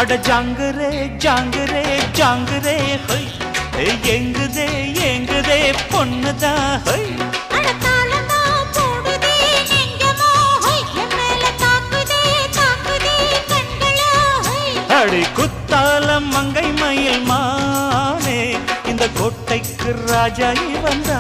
அட ஜாங்குரே ஜாங்குரே ஜாங்குரே ஹொய் எங்குதே எங்குதே பொண்ணுதா ஹொய் அடி குத்தாலம் மங்கை மயில் மானே இந்த கோட்டைக்கு ராஜா வந்த